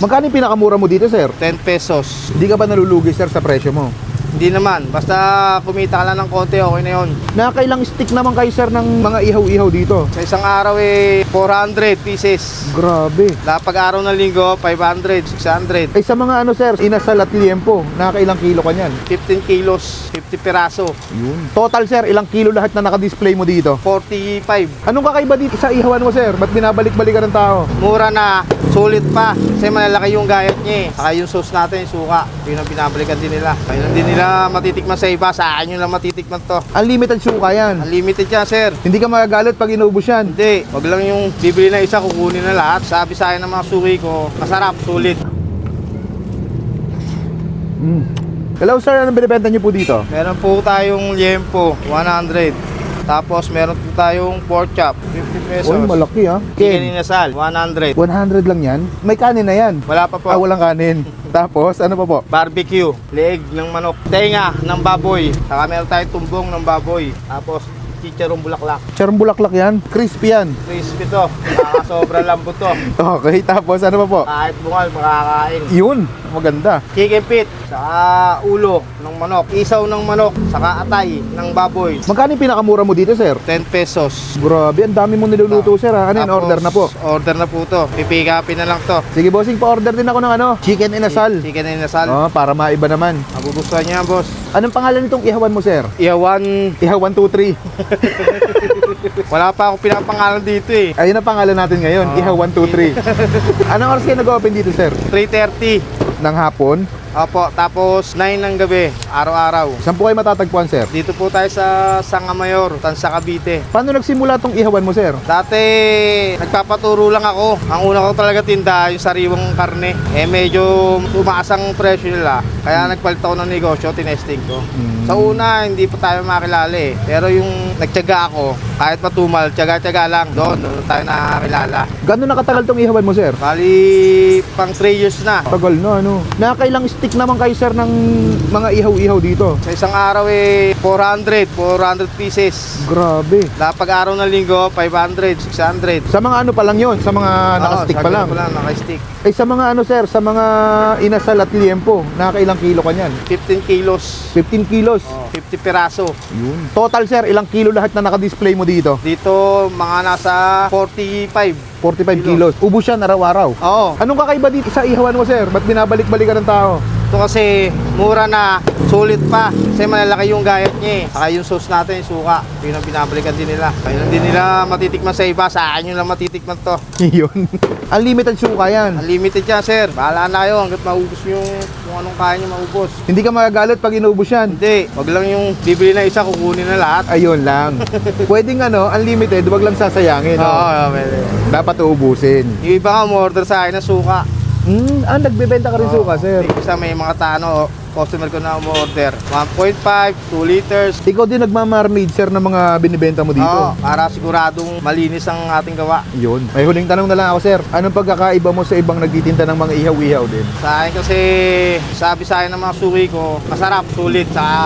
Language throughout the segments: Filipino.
Magkano yung pinakamura mo dito, sir? 10 pesos. Hindi ka ba nalulugi, sir, sa presyo mo? Hindi naman. Basta kumita ka lang ng konti, okay na yun. Nakakailang stick naman kayo, sir, ng mga ihaw-ihaw dito? Sa isang araw 400 pieces. Grabe. Kapag araw ng linggo, 500, 600. Ay, sa mga ano, sir, inasal at liempo, nakakailang kilo ka niyan? 15 kilos, 50 piraso. Yun. Total, sir, ilang kilo lahat na naka-display mo dito? 45. Anong kakaiba dito sa ihawan mo, sir? Ba't binabalik-balikan ng tao? Mura na, sulit pa. Kasi malalaki yung gayat niya eh. Saka yung sauce natin, yung suka. Yun ang binabalikan din nila. Ayun din nila matitikman sa iba. Sa akin yun lang matitikman to. Unlimited suka yan. Unlimited yan, sir. Hindi ka magagalit pag inubos yan. Hindi. Wag lang yung bibili na isa, kukunin na lahat. Sabi sa akin ng mga suki ko, masarap, sulit. Hello, sir, anong binibenta niyo po dito? Meron po tayong liempo, 100. Tapos meron po tayong pork chop, 50 pesos. Uy, malaki ha. Chicken inasal, 100. 100 lang yan? May kanin na yan? Wala pa po. Ah, walang kanin. Tapos, ano pa po? Barbecue, leeg ng manok, tenga ng baboy. Saka meron tayong tumbong ng baboy. Tapos chicharong bulaklak. Charong bulaklak yan? Crispy yan? Crispy to. Sobrang lambot to. Okay, tapos ano pa po? Kahit bungal, makakain. Yun, maganda. Chicken feet, saka ulo ng manok, isaw ng manok, saka atay ng baboy. Magkano yung pinakamura mo dito, sir? 10 pesos. Grabe, ang dami mong niluluto, sir ha. Ano yun, Tapos, order na po? Order na po to. Pipick upin na lang to. Sige, bossing, pa-order din ako ng ano, chicken inasal. Chicken inasal. Oh, para maiba naman. Magugustuhan niya, boss. Anong pangalan nitong ihawan mo, sir? Ihawan. Ihawan 2-3. Wala pa akong pinapangalan dito eh. Ayun ang pangalan natin ngayon, Ihawan 2-3. Anong oras kayo nag-open dito, sir? 3:30. Ng hapon? Opo, tapos 9 ng gabi, araw-araw. Saan po kayo matatagpuan, sir? Dito po tayo sa Sangamayor, Tansa, Cavite. Paano nagsimula tong ihawan mo, sir? Dati, nagpapaturo lang ako. Ang una ko talaga tinda, yung sariwang karne. Eh, medyo tumaas ang presyo nila. Kaya nagpalit ako ng negosyo, tinesting ko. Sa una, hindi pa tayo makilala eh. Pero yung nagtiyaga ako, kahit matumal, tiyaga-tiyaga lang. Doon tayo nakakilala. Gano'n nakatagal tong ihawan mo, sir? Bali, pang 3 years na. Tagal na, ano? Nakakailang stick naman kayo, sir, ng mga ihaw-ihaw dito? Sa isang araw 400 pieces. Grabe. Kapag araw ng linggo, 500, 600. Sa mga ano pa lang yon, sa mga naka-stick pa lang. Naka-stick. Eh, sa mga ano, sir, sa mga inasal at liempo, nakakailang kilo ka niyan? 15 kilos. 15 kilos. 50 piraso. Yun. Total, sir, ilang kilo lahat na naka-display mo dito? Dito, mga nasa 45. 45 kilos. Ubus yan araw-araw. Oo. Anong kakaiba dito sa ihawan mo, sir? Ba't binabalik-balikan ng tao? Ito kasi, mura na, sulit pa. Kasi malalaki yung gayat niya eh. Saka yung sauce natin, yung suka. Yun ang binabalikan din nila. Ayun din nila matitikman sa iba. Sa akin yun lang matitikman to. Yun. Unlimited suka yan. Unlimited yan, sir. Bahala na kayo hanggat maubos yung kung anong kaya nyo maubos. Hindi ka magagalit pag inubos yan. Hindi. Wag lang yung bibili na isa, kukunin na lahat. Ayun lang. Pwedeng ano, unlimited, wag lang sasayangin. No? Oo, pwede. Dapat uubusin. Yung iba nga, umorder sa akin ng suka. Nagbebenta ka rin suka, sir. Isa may mga customer ko na umorder. 1.5, 2 liters. Ikaw din nagmamarinade, sir, ng mga binibenta mo dito. Oo, para siguradong malinis ang ating gawa. Yun. May huling tanong na lang ako, sir. Anong pagkakaiba mo sa ibang nagtitinda ng mga ihaw-ihaw din? Sa akin kasi, sabi sa akin ng mga suki ko, masarap, sulit, saka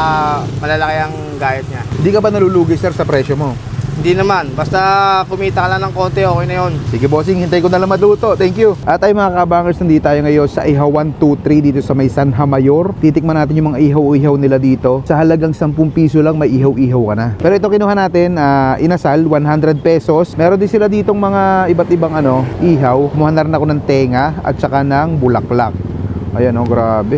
malalaki ang gayat niya. Hindi ka ba nalulugi, sir, sa presyo mo? Hindi naman, basta kumita ka lang ng konti, okay na yun. Sige, bossing, hintay ko na lang maluto. Thank you. At ay mga kabangers, nandito tayo ngayon sa Ihawan 2-3 dito sa may Sanha Mayor. Titikman natin yung mga ihaw-ihaw nila dito. Sa halagang 10 piso lang, may ihaw-ihaw ka na. Pero ito kinuha natin, inasal, 100 pesos. Meron din sila ditong mga iba't ibang ihaw. Kumuha na rin ako ng tenga at saka ng bulaklak. Ayan, grabe.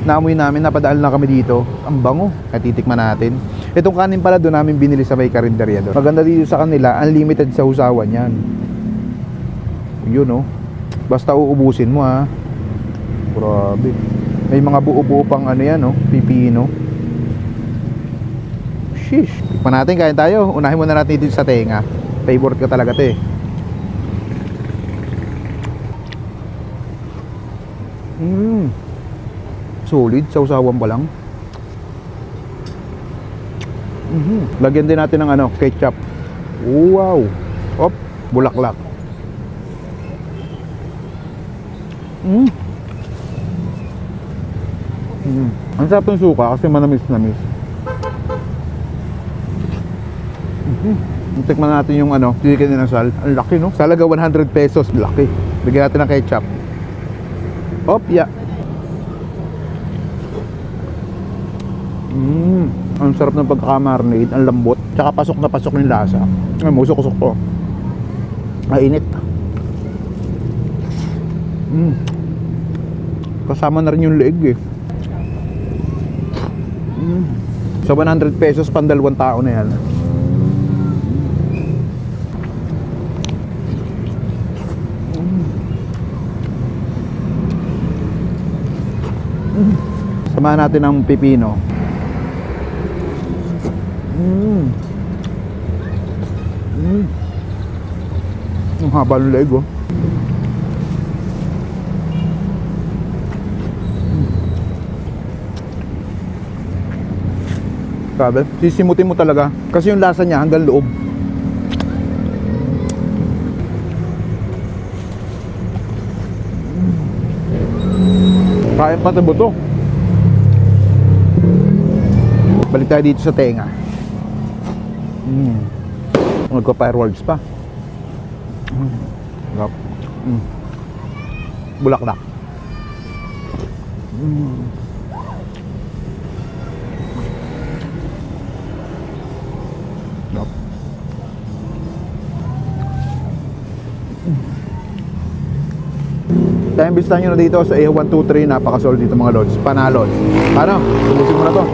Naamoy namin, napadaan lang kami dito. Ang bango. Kaya titikman natin. Itong kanin pala doon namin binili sa may karinderya doon. Maganda dito sa kanila, unlimited sa usawan yan. Yun basta uubusin mo ha. Grabe. May mga buo-buo pang yan pipino. Sheesh. Tikman natin, kain tayo. Unahin muna natin dito sa tenga. Favorite ko talaga ito eh. Solid, sa usawan pa lang. Lagyan din natin ng ketchup. Wow. Op, bulaklak. Ang sarap ng suka kasi manamis-namis. Tikman natin yung chicken inasal. Ang laki, no? Sa halaga 100 pesos, laki. Bigyan natin ng ketchup. Opya. Ang sarap ng pagkaka-marinade, ang lambot, tsaka pasok na pasok yung lasa. Ay, musok-usok to. Mainit. Kasama na rin yung leeg eh. Sa 100 pesos, pandalawang tao na yan. Samahan natin ng pipino. Ang haba ng leeg oh. Grabe, sisimutin mo talaga kasi yung lasa niya hanggang loob. Kaya pati buto. Balik tayo dito sa tenga. Magpa-fireworks pa. Sarap. Bulaklak. Sarap. Kaya imbitahan nyo na dito sa A123. Napakasol dito mga lods. Panalod. Paano? Tubusin mo na to.